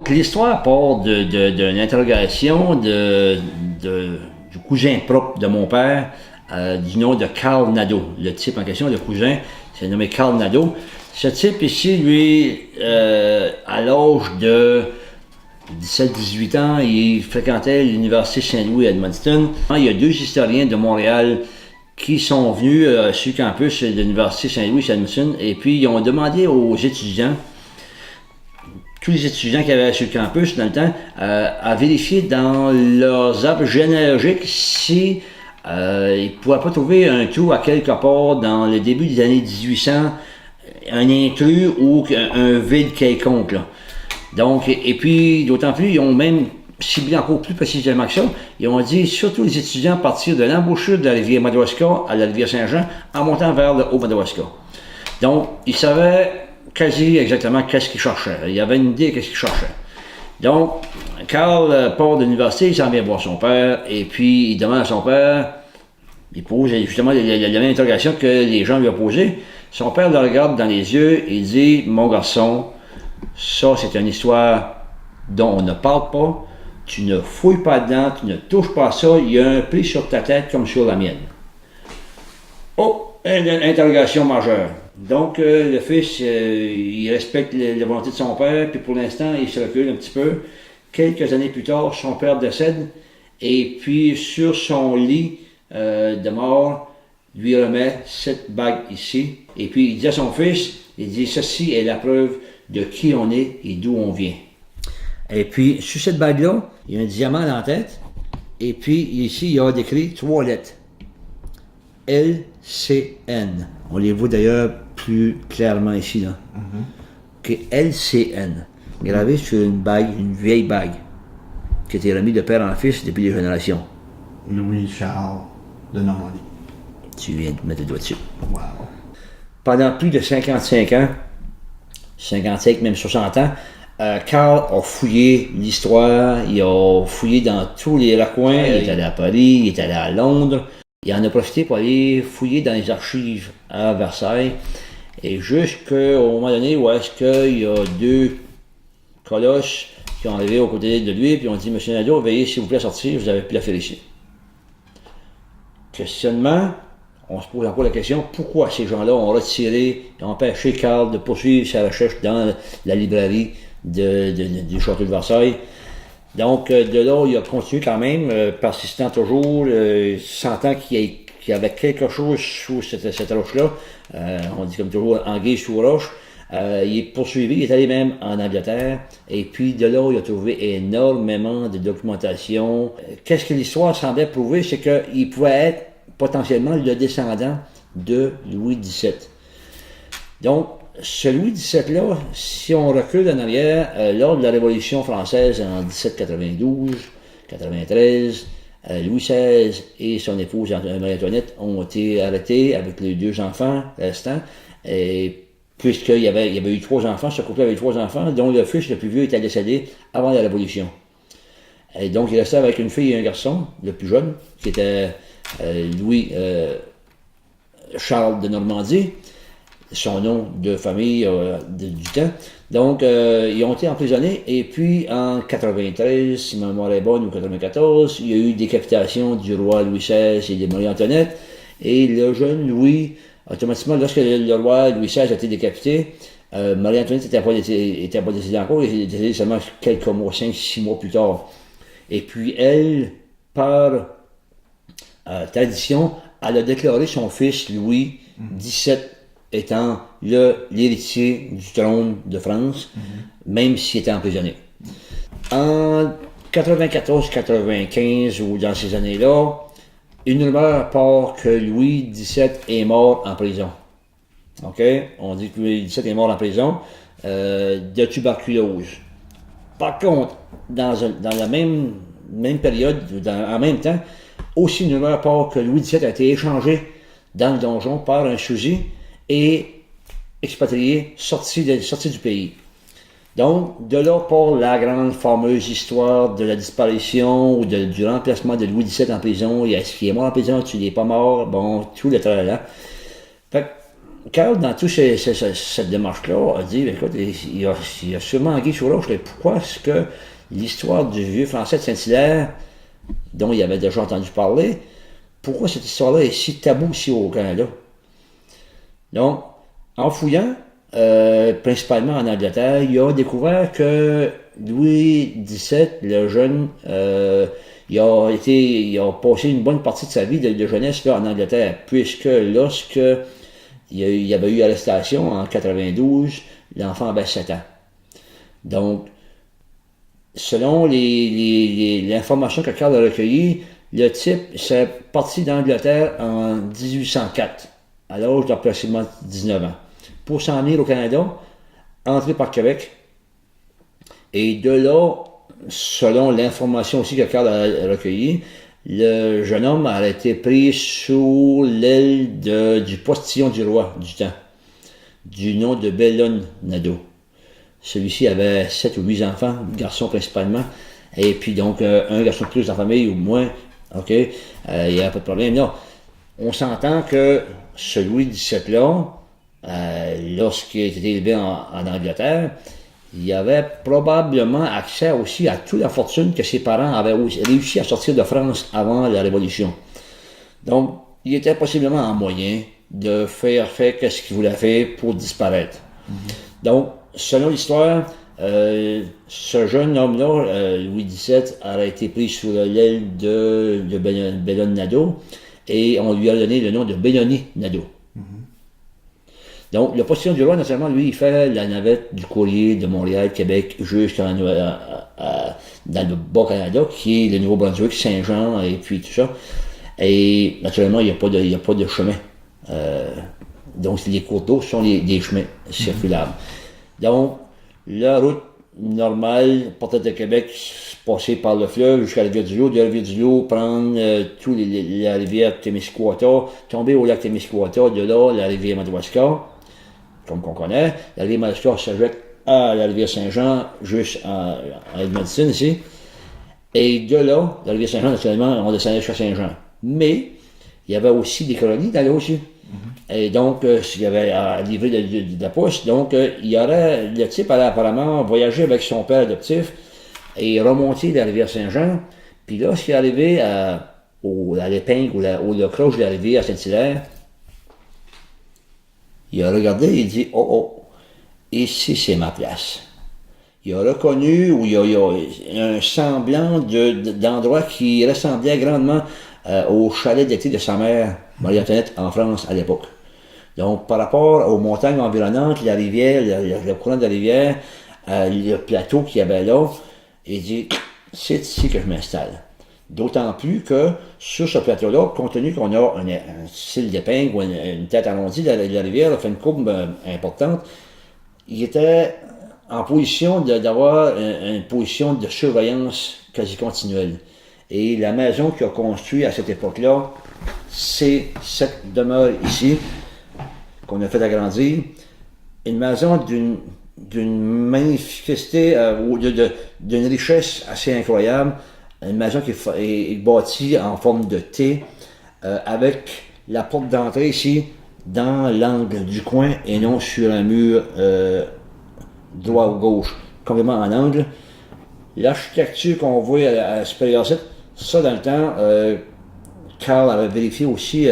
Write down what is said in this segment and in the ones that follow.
Donc, l'histoire part d'une interrogation du cousin propre de mon père, du nom de Carl Nadeau. Le type en question, le cousin, c'est nommé Carl Nadeau. Ce type ici, lui, à l'âge de 17-18 ans, il fréquentait l'Université Saint-Louis à Edmundston. Il y a 2 historiens de Montréal qui sont venus sur le campus de l'Université Saint-Louis à Edmundston, et puis ils ont demandé aux étudiants, tous les étudiants qui avaient sur le campus dans le temps, à vérifier dans leurs arbres généalogiques si ils ne pouvaient pas trouver un trou à quelque part dans le début des années 1800, un intrus ou un vide quelconque, là. Donc, et puis, d'autant plus, ils ont même ciblé encore plus précisément que ça. Ils ont dit, surtout les étudiants, partir de l'embouchure de la rivière Madawaska à la rivière Saint-Jean, en montant vers le Haut-Madawaska. Donc, ils savaient quasi exactement qu'est-ce qu'ils cherchaient. Il y avait une idée de qu'est-ce qu'ils cherchaient. Donc, Carl part de l'université, il s'en vient voir son père, et puis il demande à son père, il pose justement la même interrogation que les gens lui ont posée. Son père le regarde dans les yeux et dit, mon garçon, ça c'est une histoire dont on ne parle pas, tu ne fouilles pas dedans, tu ne touches pas à ça, il y a un pli sur ta tête comme sur la mienne. Oh, une interrogation majeure. Donc, le fils, il respecte la volonté de son père, puis pour l'instant, il se recule un petit peu. Quelques années plus tard, son père décède, et puis sur son lit de mort, lui remet cette bague ici, et puis il dit à son fils, il dit, ceci est la preuve de qui on est et d'où on vient. Et puis, sur cette bague-là, il y a un diamant dans la tête, et puis ici, il y a décrit 3 lettres. LCN. On les voit d'ailleurs plus clairement ici, là. Que LCN, gravé sur une bague, une vieille bague, qui a été remise de père en fils depuis des générations. Louis-Charles de Normandie. Tu viens de mettre le doigt dessus. Wow. Pendant plus de 55 ans, 55, même 60 ans, Carl a fouillé l'histoire, il a fouillé dans tous les recoins, il est allé à Paris, il est allé à Londres, il en a profité pour aller fouiller dans les archives à Versailles, et jusqu'au moment donné où est-ce qu'il y a 2 colosses qui ont arrivé aux côtés de lui, puis ont dit, Monsieur Nadeau, veuillez s'il vous plaît sortir, vous avez plus l'affaire ici. Questionnement, on se pose encore la question, pourquoi ces gens-là ont retiré et empêché Carl de poursuivre sa recherche dans la librairie du château de Versailles. Donc, de là, il a continué quand même, persistant toujours, sentant qu'il y avait quelque chose sous cette roche-là. On dit comme toujours, anguille sous roche. Il est poursuivi, il est allé même en Angleterre, et puis de là, il a trouvé énormément de documentation. Qu'est-ce que l'histoire semblait prouver, c'est qu'il pouvait être potentiellement le descendant de Louis XVII. Donc, ce Louis XVII-là, si on recule en arrière, lors de la Révolution française en 1792-93, Louis XVI et son épouse Marie-Antoinette ont été arrêtés avec les 2 enfants restants, et puisqu'il y avait eu 3 enfants, ce couple avait eu 3 enfants, dont le fils le plus vieux était décédé avant la Révolution. Et donc, il restait avec une fille et un garçon, le plus jeune, qui était Louis Charles de Normandie, son nom de famille du temps. Donc, ils ont été emprisonnés, et puis en 93, si ma mémoire est bonne, ou 94, il y a eu décapitation du roi Louis XVI et de Marie-Antoinette, et le jeune Louis, automatiquement, lorsque le roi Louis XVI a été décapité, Marie-Antoinette n'était pas décédée encore, elle était décédée seulement quelques mois, 5-6 mois plus tard. Et puis elle, par tradition, elle a déclaré son fils Louis XVII étant l'héritier du trône de France, même s'il était emprisonné. En 94-95, ou dans ces années-là, une rumeur part que Louis XVII est mort en prison. OK? On dit que Louis XVII est mort en prison de tuberculose. Par contre, dans la même période, en même temps, aussi une rumeur part que Louis XVII a été échangé dans le donjon par un souci et expatrié, sorti du pays. Donc, de là part la grande fameuse histoire de la disparition ou du remplacement de Louis XVII en prison. Est-ce qu'il est mort en prison? Est-ce qu'il n'est pas mort? Bon, tout le tralala. Fait Carl, dans toute cette démarche-là, a dit, écoute, il a sûrement anguille sous roche, pourquoi est-ce que l'histoire du vieux français de Saint-Hilaire, dont il avait déjà entendu parler, pourquoi cette histoire-là est si taboue ici au Canada? Donc, en fouillant, principalement en Angleterre, il a découvert que Louis XVII, le jeune, il a passé une bonne partie de sa vie de jeunesse là, en Angleterre, puisque lorsque il y avait eu arrestation en 92, l'enfant avait 7 ans. Donc, selon l'information que Carl a recueillie, le type s'est parti d'Angleterre en 1804, à l'âge d'approximativement 19 ans, pour s'en venir au Canada, entrer par Québec, et de là, selon l'information aussi que Carl a recueillie, le jeune homme a été pris sous l'aile du postillon du roi du temps, du nom de Bellon Nadeau. Celui-ci avait 7 ou 8 enfants, garçons principalement, et puis donc un garçon de plus dans la famille ou moins, ok, il n'y a pas de problème. Là, on s'entend que ce Louis XVII-là, lorsqu'il a été élevé en Angleterre, il avait probablement accès aussi à toute la fortune que ses parents avaient réussi à sortir de France avant la Révolution. Donc, il était possiblement en moyen de faire ce qu'il voulait faire pour disparaître. Donc, selon l'histoire, ce jeune homme-là, Louis XVII, aurait été pris sous l'aile de Bellon Nadeau et on lui a donné le nom de Belloni Nadeau. Donc, le postillon du roi, naturellement, lui, il fait la navette du courrier de Montréal, Québec, jusqu'à dans le Bas-Canada, qui est le Nouveau-Brunswick, Saint-Jean, et puis tout ça. Et naturellement, il n'y a pas de chemin. Donc, les cours d'eau sont des chemins circulables. Donc, la route normale, partait de Québec, passer par le fleuve jusqu'à la Rivière-du-Loup, de la Rivière-du-Loup, prendre la rivière Témiscouata, tomber au lac Témiscouata, de là, la rivière Madawaska, comme qu'on connaît. La rivière Madawaska se jette à la rivière Saint-Jean, juste à Edmonton ici. Et de là, la rivière Saint-Jean, naturellement, on descendait jusqu'à Saint-Jean. Mais, il y avait aussi des colonies dans là aussi. Et donc, il y avait à livrer de la pousse. Donc, le type allait apparemment voyager avec son père adoptif et remonter la rivière Saint-Jean. Puis lorsqu'il est arrivé à l'épingle ou le croche de la rivière Saint-Hilaire, il a regardé et il dit « Oh, ici c'est ma place ». Il a reconnu, ou il y a un semblant d'endroit qui ressemblait grandement au chalet d'été de sa mère, Marie-Antoinette, en France à l'époque. Donc, par rapport aux montagnes environnantes, la rivière, le courant de la rivière, le plateau qu'il y avait là, il dit « c'est ici que je m'installe ». D'autant plus que sur ce plateau-là, compte tenu qu'on a un style d'épingle ou une tête arrondie de la rivière, fait une courbe importante, il était en position d'avoir une position de surveillance quasi continuelle. Et la maison qu'il a construite à cette époque-là, c'est cette demeure ici, qu'on a fait agrandir. Une maison d'une magnificité, d'une richesse assez incroyable. Une maison qui est bâtie en forme de T, avec la porte d'entrée ici, dans l'angle du coin, et non sur un mur droit ou gauche, complètement en angle. L'architecture qu'on voit à la supérieure site, ça dans le temps, Carl avait vérifié aussi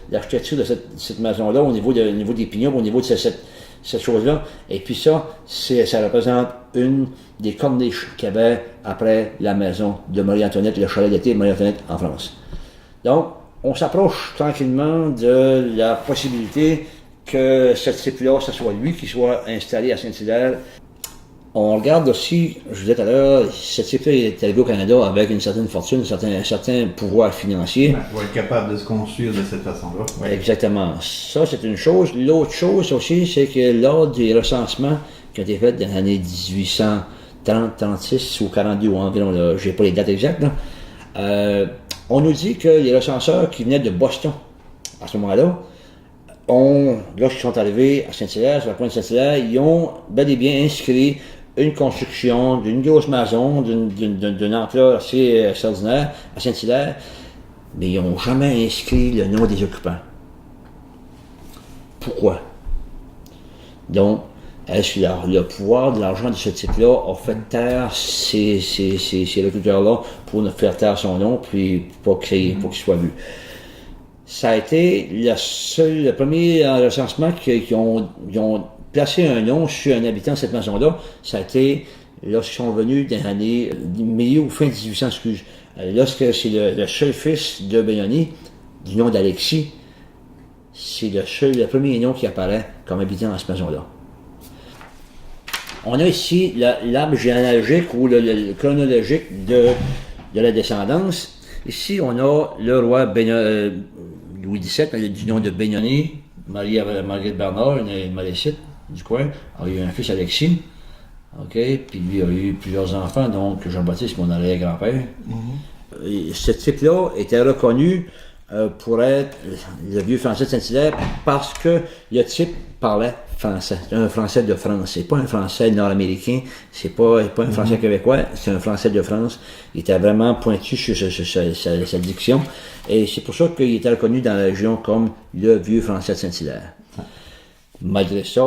l'architecture de cette maison-là au niveau des pignons, au niveau de cette chose-là. Et puis ça représente une des corniches qu'il y avait après la maison de Marie-Antoinette, le chalet d'été de Marie-Antoinette en France. Donc, on s'approche tranquillement de la possibilité que ce type-là, ce soit lui qui soit installé à Saint-Hilaire. On regarde aussi, je vous disais tout à l'heure, ce type-là est arrivé au Canada avec une certaine fortune, un certain pouvoir financier. Il va être capable de se construire de cette façon-là. Oui. Exactement. Ça, c'est une chose. L'autre chose aussi, c'est que lors des recensements qui ont été faits dans les années 1830, 36 ou 42 ou environ, je n'ai pas les dates exactes, là, on nous dit que les recenseurs qui venaient de Boston, à ce moment-là, lorsqu'ils sont arrivés à Saint-Hilaire, sur la pointe de Saint-Hilaire, ils ont bel et bien inscrit une construction d'une grosse maison, d'une ampleur assez extraordinaire à Saint-Hilaire, mais ils n'ont jamais inscrit le nom des occupants. Pourquoi? Donc, est-ce que le pouvoir de l'argent de ce type-là a fait taire ces recruteurs-là pour ne faire taire son nom, puis pour qu'il soit vu? Ça a été le premier recensement qu'ils ont placé un nom sur un habitant de cette maison-là. Ça a été lorsqu'ils sont venus dans l'année milieu ou fin 1800, excuse. Lorsque c'est le seul fils de Benoni, du nom d'Alexis, c'est le premier nom qui apparaît comme habitant dans cette maison-là. On a ici l'arbre généalogique ou le chronologique de la descendance. Ici, on a le roi Louis XVII, du nom de Benoni, Marguerite Bernard, une malécite du coin. Alors, il y a eu un fils Alexis. OK? Puis lui, il a eu plusieurs enfants, donc Jean-Baptiste, mon arrière-grand-père. Mm-hmm. Ce type-là était reconnu pour être le vieux français de Saint-Hilaire parce que le type parlait français. C'est un français de France. C'est pas un français nord-américain, c'est pas un français québécois, c'est un français de France. Il était vraiment pointu sur sa diction. Et c'est pour ça qu'il était reconnu dans la région comme le vieux français de Saint-Hilaire. Malgré ça,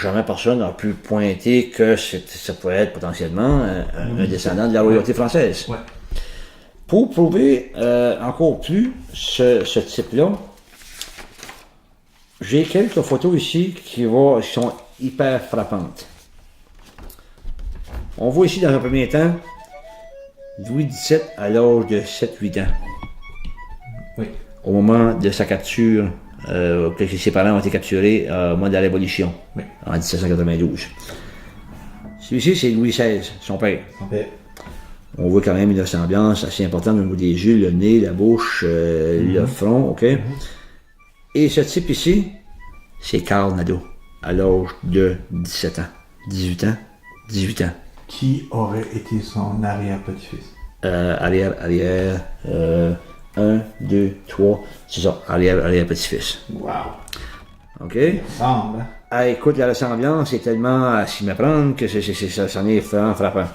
jamais personne n'a pu pointer que ça pourrait être potentiellement un descendant de la royauté française. Ouais. Pour prouver encore plus ce type-là, j'ai quelques photos ici qui sont hyper frappantes. On voit ici dans un premier temps Louis XVII à l'âge de 7-8 ans. Oui. Au moment de sa capture, que ses parents ont été capturés au moment de la Révolution, oui, en 1792. Celui-ci, c'est Louis XVI, son père. On voit quand même une ressemblance assez importante au niveau des yeux, le nez, la bouche, le front, OK? Et ce type ici, c'est Carl Nadeau, à l'âge de 17 ans. 18 ans. Qui aurait été son arrière-petit-fils? Arrière, 1, 2, 3, c'est ça, arrière-petit-fils. Wow! OK? Semble. Ah, écoute, la ressemblance est tellement à s'y méprendre que ça en est vraiment frappant.